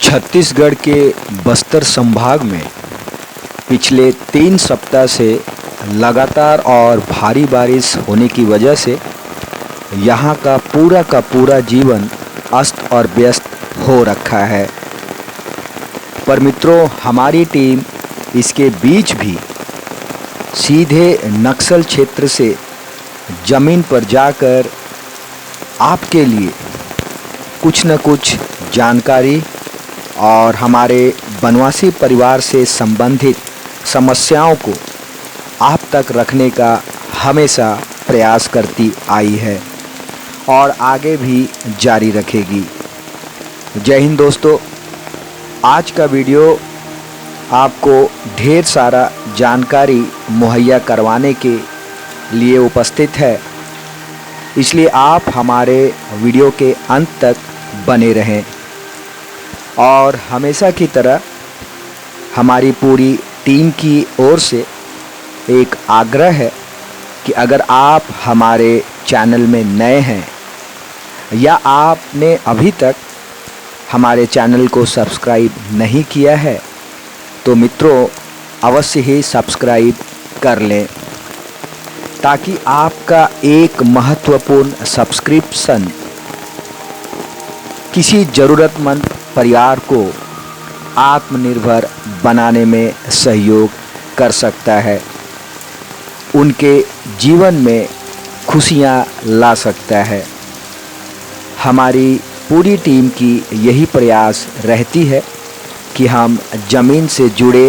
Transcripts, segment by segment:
छत्तीसगढ़ के बस्तर संभाग में पिछले 3 सप्ताह से लगातार और भारी बारिश होने की वजह से यहाँ का पूरा जीवन अस्त और व्यस्त हो रखा है। पर मित्रों, हमारी टीम इसके बीच भी सीधे नक्सल क्षेत्र से ज़मीन पर जाकर आपके लिए कुछ न कुछ जानकारी और हमारे वनवासी परिवार से संबंधित समस्याओं को आप तक रखने का हमेशा प्रयास करती आई है और आगे भी जारी रखेगी। जय हिंद दोस्तों, आज का वीडियो आपको ढेर सारा जानकारी मुहैया करवाने के लिए उपस्थित है, इसलिए आप हमारे वीडियो के अंत तक बने रहें। और हमेशा की तरह हमारी पूरी टीम की ओर से एक आग्रह है कि अगर आप हमारे चैनल में नए हैं या आपने अभी तक हमारे चैनल को सब्सक्राइब नहीं किया है तो मित्रों अवश्य ही सब्सक्राइब कर लें, ताकि आपका एक महत्वपूर्ण सब्सक्रिप्शन किसी ज़रूरतमंद परिवार को आत्मनिर्भर बनाने में सहयोग कर सकता है, उनके जीवन में खुशियां ला सकता है। हमारी पूरी टीम की यही प्रयास रहती है कि हम ज़मीन से जुड़े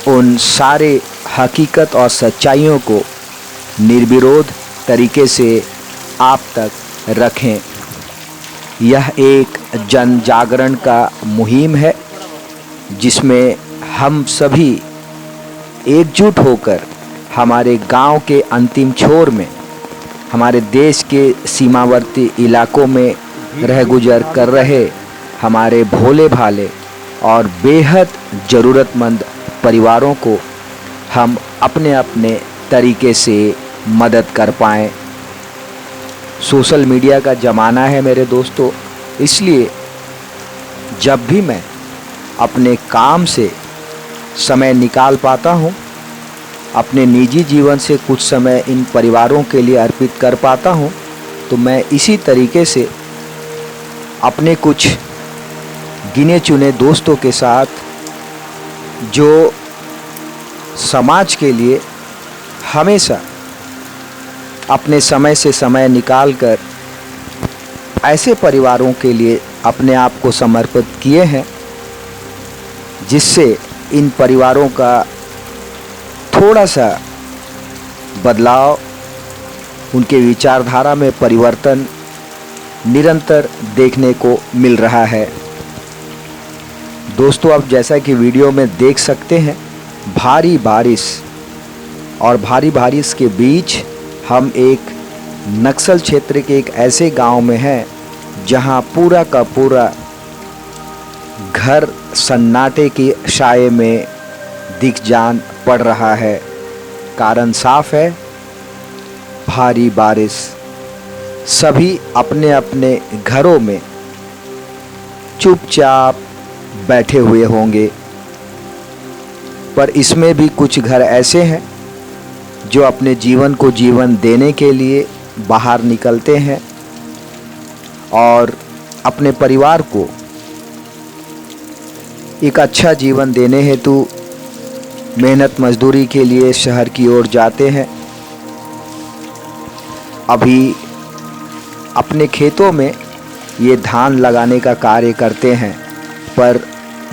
उन सारे हकीकत और सच्चाइयों को निर्विरोध तरीके से आप तक रखें। यह एक जन जागरण का मुहिम है जिसमें हम सभी एकजुट होकर हमारे गांव के अंतिम छोर में, हमारे देश के सीमावर्ती इलाकों में रह गुजर कर रहे हमारे भोले भाले और बेहद ज़रूरतमंद परिवारों को हम अपने अपने तरीके से मदद कर पाएँ। सोशल मीडिया का ज़माना है मेरे दोस्तों, इसलिए जब भी मैं अपने काम से समय निकाल पाता हूँ, अपने निजी जीवन से कुछ समय इन परिवारों के लिए अर्पित कर पाता हूँ, तो मैं इसी तरीके से अपने कुछ गिने चुने दोस्तों के साथ जो समाज के लिए हमेशा अपने समय से समय निकालकर ऐसे परिवारों के लिए अपने आप को समर्पित किए हैं, जिससे इन परिवारों का थोड़ा सा बदलाव, उनके विचारधारा में परिवर्तन निरंतर देखने को मिल रहा है। दोस्तों, अब जैसा कि वीडियो में देख सकते हैं, भारी बारिश के बीच हम एक नक्सल क्षेत्र के एक ऐसे गांव में हैं जहां पूरा का पूरा घर सन्नाटे के साये में दिख जान पड़ रहा है। कारण साफ है, भारी बारिश। सभी अपने अपने घरों में चुपचाप बैठे हुए होंगे, पर इसमें भी कुछ घर ऐसे हैं जो अपने जीवन को जीवन देने के लिए बाहर निकलते हैं और अपने परिवार को एक अच्छा जीवन देने हेतु मेहनत मजदूरी के लिए शहर की ओर जाते हैं। अभी अपने खेतों में ये धान लगाने का कार्य करते हैं, पर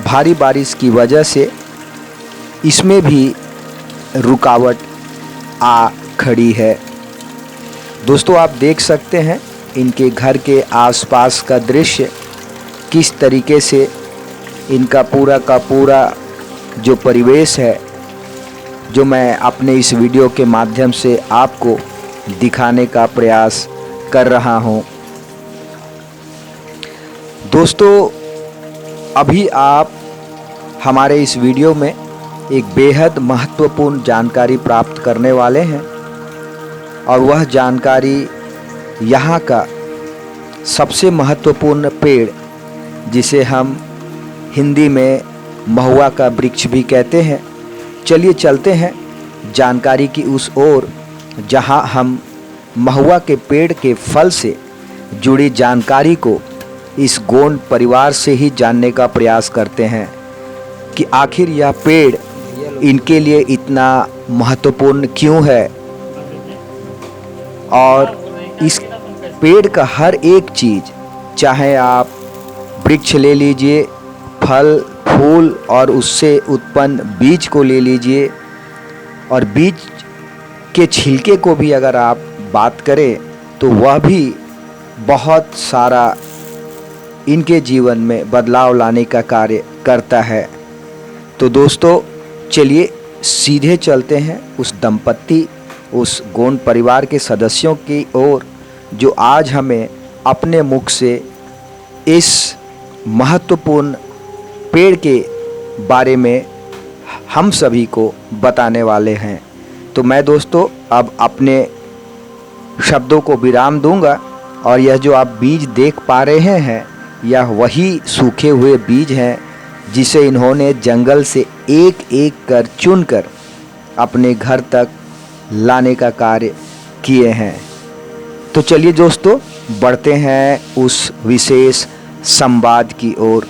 भारी बारिश की वजह से इसमें भी रुकावट आ खड़ी है। दोस्तों, आप देख सकते हैं इनके घर के आसपास का दृश्य, किस तरीके से इनका पूरा का पूरा जो परिवेश है, जो मैं अपने इस वीडियो के माध्यम से आपको दिखाने का प्रयास कर रहा हूं। दोस्तों, अभी आप हमारे इस वीडियो में एक बेहद महत्वपूर्ण जानकारी प्राप्त करने वाले हैं, और वह जानकारी यहाँ का सबसे महत्वपूर्ण पेड़ जिसे हम हिंदी में महुआ का वृक्ष भी कहते हैं। चलिए चलते हैं जानकारी की उस ओर, जहां हम महुआ के पेड़ के फल से जुड़ी जानकारी को इस गोंड परिवार से ही जानने का प्रयास करते हैं कि आखिर यह पेड़ इनके लिए इतना महत्वपूर्ण क्यों है, और इस पेड़ का हर एक चीज़, चाहे आप वृक्ष ले लीजिए, फल फूल और उससे उत्पन्न बीज को ले लीजिए, और बीज के छिलके को भी अगर आप बात करें तो वह भी बहुत सारा इनके जीवन में बदलाव लाने का कार्य करता है। तो दोस्तों चलिए सीधे चलते हैं उस दंपत्ति, उस गोंड परिवार के सदस्यों की ओर, जो आज हमें अपने मुख से इस महत्वपूर्ण पेड़ के बारे में हम सभी को बताने वाले हैं। तो मैं दोस्तों अब अपने शब्दों को विराम दूंगा, और यह जो आप बीज देख पा रहे हैं यह वही सूखे हुए बीज हैं जिसे इन्होंने जंगल से एक एक कर चुनकर अपने घर तक लाने का कार्य किए हैं। तो चलिए दोस्तों बढ़ते हैं उस विशेष संवाद की ओर।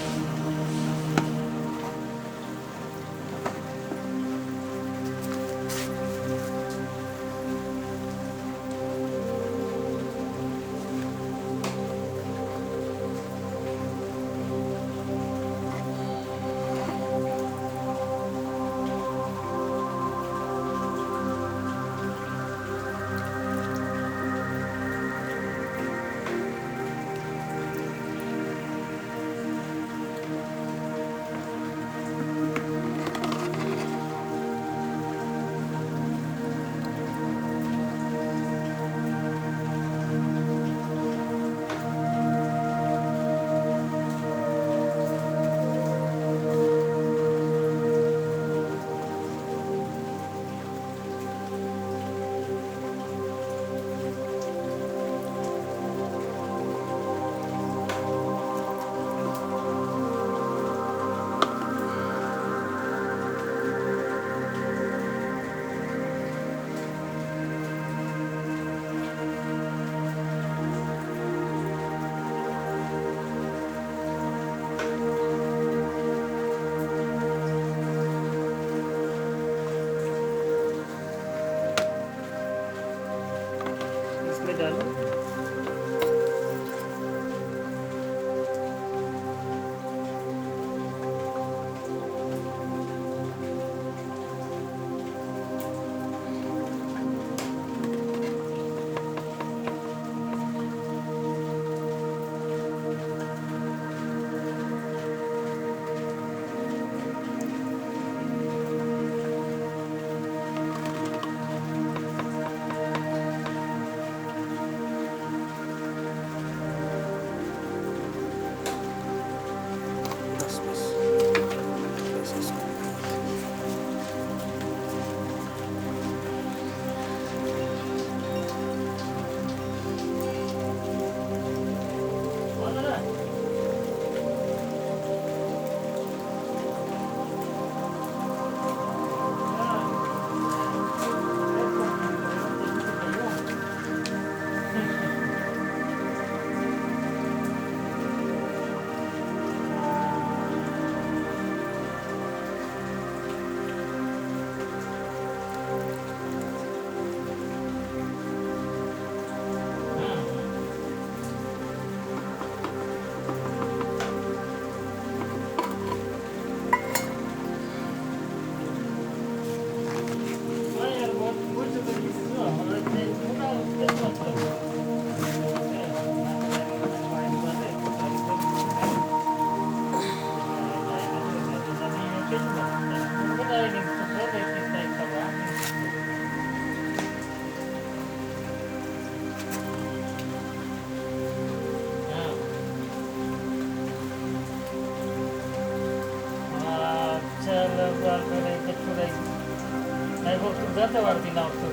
जातेवरती लावतो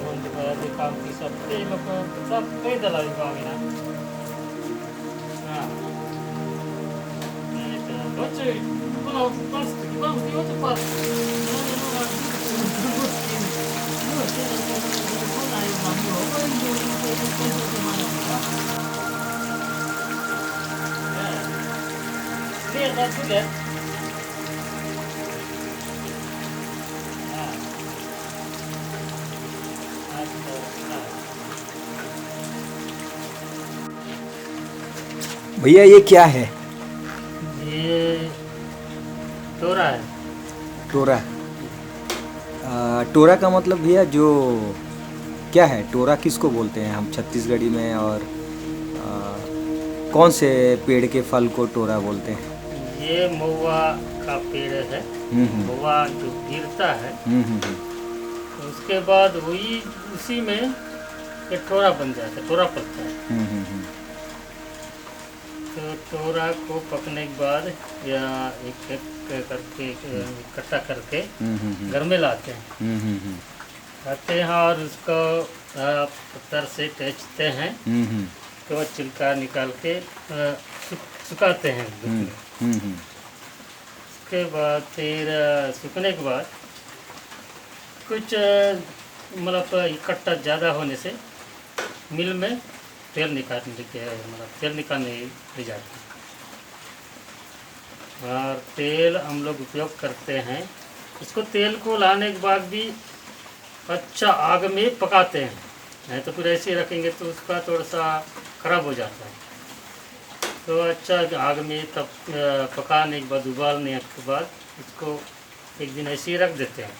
म्हणजे ते काम की सब ते लोक सब काही दलाली गावी ना हां Oczy, no, pan z oczy pan. Nie, na tyle. भैया ये क्या है? ये तोरा है। टोरा। टोरा का मतलब भैया जो क्या है? टोरा किसको बोलते हैं हम छत्तीसगढ़ी में, और कौन से पेड़ के फल को टोरा बोलते हैं? ये महुआ का पेड़ है। महुआ जो गिरता है तो उसके बाद वही उसी में एक टोरा बन जाता है, टोरा पड़ता है। तो टोरा को पकने के बाद या एक एक करके इकट्ठा करके घर में लाते हैं। लाते हैं और उसको पत्थर से टेचते हैं। उसके बाद छिलका निकाल के सुखाते हैं। उसके बाद फिर सूखने के बाद कुछ मतलब इकट्ठा ज़्यादा होने से मिल में तेल निकालने के मतलब तेल निकालने ले जाते हैं। और तेल हम लोग उपयोग करते हैं। इसको तेल को लाने के बाद भी अच्छा आग में पकाते हैं, नहीं तो फिर ऐसे रखेंगे तो उसका थोड़ा सा खराब हो जाता है। तो अच्छा आग में तब पकाने के बाद उबालने के बाद इसको एक दिन ऐसे ही रख देते हैं।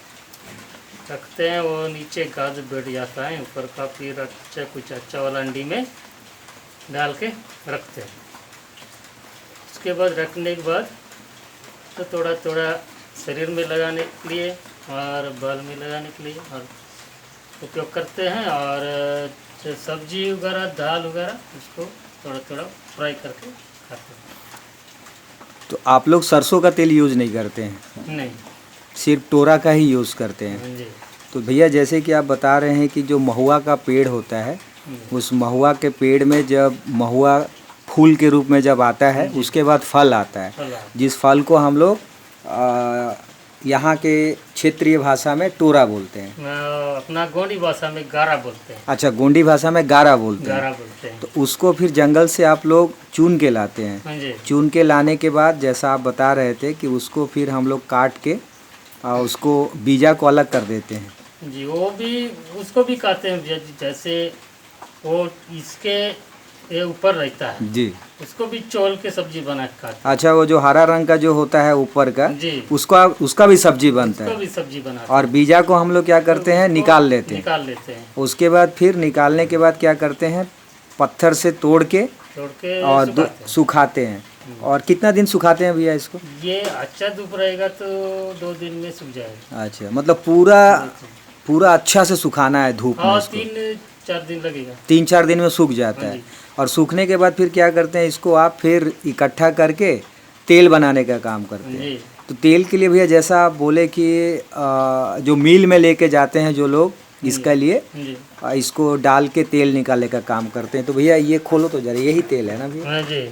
रखते हैं वो नीचे गाज बैठ जाता है, ऊपर का फिर अच्छा कुछ अच्छा वाला अंडी में डाल के रखते हैं। उसके बाद रखने के बाद तो थोड़ा थोड़ा शरीर में लगाने के लिए और बाल में लगाने के लिए और उपयोग करते हैं। और जो सब्जी वगैरह दाल वगैरह उसको थोड़ा थोड़ा फ्राई करके खाते हैं। तो आप लोग सरसों का तेल यूज़ नहीं करते हैं, नहीं सिर्फ टोरा का ही यूज़ करते हैं? हाँ जी। तो भैया जैसे कि आप बता रहे हैं कि जो महुआ का पेड़ होता है, उस महुआ के पेड़ में जब महुआ फूल के रूप में जब आता है उसके बाद फल आता है, फल जिस फल को हम लोग यहाँ के क्षेत्रीय भाषा में टोरा बोलते हैं। अपना गोंडी भाषा में गारा बोलते हैं। अच्छा, गोंडी भाषा में गारा बोलते हैं। गारा बोलते हैं। तो उसको फिर जंगल से आप लोग चुन के लाते हैं। हाँ जी। चुन के लाने के बाद जैसा आप बता रहे थे कि उसको फिर हम लोग काट के उसको बीजा को अलग कर देते हैं। जी, वो भी उसको भी खाते हैं। जैसे वो इसके ये ऊपर रहता है जी, उसको भी चौल के सब्जी बना के खाते अच्छा, वो जो हरा रंग का जो होता है ऊपर का, हैं। जी, उसका भी सब्जी बनता उसको है। भी सब्जी बनाते और बीजा को हम लोग क्या करते हैं, उसको निकाल लेते हैं। निकाल लेते हैं। उसके बाद फिर निकालने के बाद क्या करते हैं, पत्थर से तोड़ के तोड़ के और सुखाते हैं। सुखाते हैं। और कितना दिन सुखाते हैं भैया इसको? ये अच्छा धूप रहेगा तो 2 दिन में सूख जाएगा। अच्छा, मतलब पूरा अच्छा से सुखाना है धूप में हाँ, इसको? 3-4 दिन लगेगा। 3-4 दिन में सूख जाता हाँ है। जी। और सूखने के बाद फिर क्या करते हैं, इसको आप फिर इकट्ठा करके तेल बनाने का काम करते हैं। जी, तो तेल के लिए भैया जैसा आप बोले कि जो मिल में लेके जाते हैं जो लोग इसके लिए, जी, इसको डाल के तेल निकालने का काम करते हैं। तो भैया ये खोलो तो जरा, यही तेल है ना भैया? हाँ जी।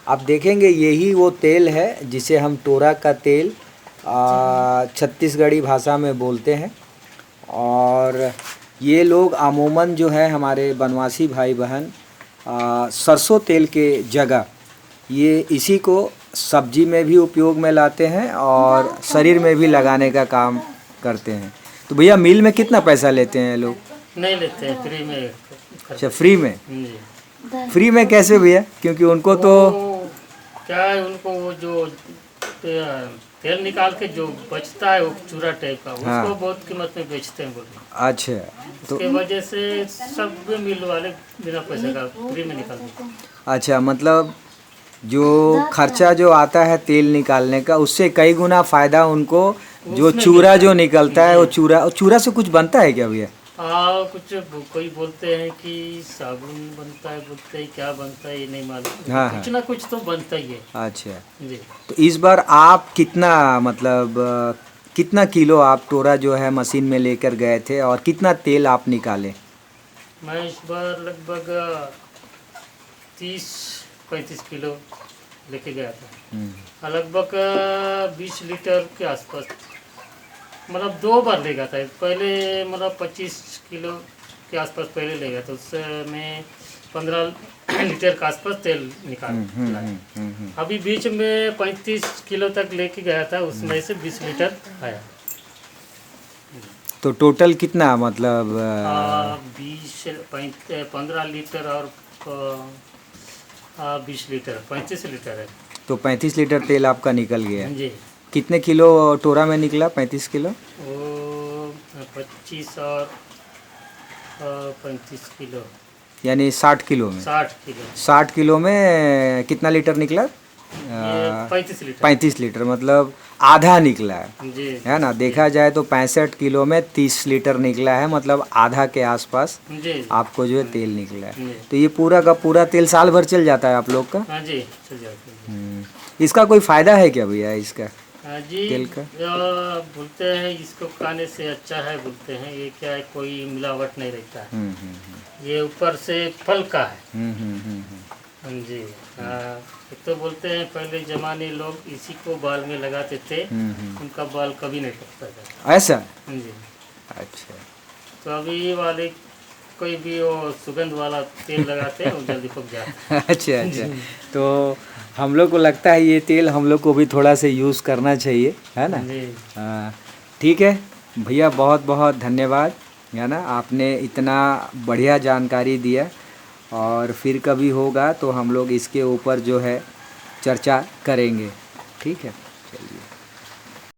आप देखेंगे यही वो तेल है जिसे हम टोरा का तेल छत्तीसगढ़ी भाषा में बोलते हैं। और ये लोग अमूमन जो है हमारे बनवासी भाई बहन सरसों तेल के जगह ये इसी को सब्जी में भी उपयोग में लाते हैं और शरीर में भी लगाने का काम करते हैं। तो भैया मिल में कितना पैसा लेते हैं लोग? नहीं लेते हैं, फ्री में अच्छा, फ्री में? जी। फ्री में कैसे भैया? क्योंकि उनको तो वो क्या है, उनको वो जो तेल निकाल के जो बचता है वो चूरा टाइप का, उसको हाँ। बहुत कीमत में बेचते हैं बोले। अच्छा, तो उसके वजह से सब मिल वाले बिना पैसे का फ्री में निकाल देते हैं। अच्छा, मतलब जो खर्चा जो आता है तेल निकालने का उससे कई गुना फायदा उनको जो उसमें चूरा मिलता जो है। निकलता है वो चूरा से कुछ बनता है क्या भैया? हाँ, कुछ कोई बोलते हैं कि साबुन बनता है, बोलते हैं क्या बनता है ये नहीं मालूम। हाँ, कुछ ना कुछ तो बनता ही है। अच्छा, जी, तो इस बार आप कितना मतलब कितना किलो आप टोरा जो है मशीन में लेकर गए थे और कितना तेल आप निकाले? मैं इस बार लगभग 30-35 किलो लेके गया था। लगभग 20 लीटर के आसपास, मतलब 2 बार लेगा था। पहले मतलब 25 किलो के आसपास पहले लेगा, तो उसमें 15 लीटर के आसपास तेल निकाला। अभी बीच में 35 किलो तक लेके गया था, उसमें से 20 लीटर आया। तो टोटल कितना मतलब 15 लीटर और 20 लीटर 35 लीटर है। तो 35 लीटर तेल आपका निकल गया। जी। कितने किलो टोरा में निकला 35 किलो? वो 25 और 35 किलो, यानी 60 किलो में। 60 किलो। 60 किलो में कितना लीटर निकला? ये 35 लीटर। 35 लीटर मतलब आधा निकला है। जी। है ना? देखा जाए तो 65 किलो में 30 लीटर निकला है, मतलब आधा के आसपास जी। आपको जो है तेल निकला है। जी। तो ये पूरा का पूरा तेल साल भर चल जाता है आप लोग का? हाँ जी, चल जाते हैं। इसका कोई फ़ायदा है क्या भैया इसका हाँ जी, तेल का? बोलते हैं इसको खाने से अच्छा है, बोलते हैं ये क्या है, कोई मिलावट नहीं रहता है। ये ऊपर से फल का है। हाँ जी। एक तो बोलते हैं पहले जमाने लोग इसी को बाल में लगाते थे, उनका बाल कभी नहीं पकता था। ऐसा? हाँ जी। अच्छा। तो अभी वाले कोई भी वो सुगंध वाला तेल लगाते हैं, वो जल्दी पक जाता है। अच्छा अच्छा। तो हम लोग को लगता है ये तेल हम लोग को भी थोड़ा से यूज़ करना चाहिए, है ना? जी। ठीक है भैया, बहुत बहुत धन्यवाद, है ना? आपने इतना बढ़िया जानकारी दिया, और फिर कभी होगा तो हम लोग इसके ऊपर जो है चर्चा करेंगे। ठीक है।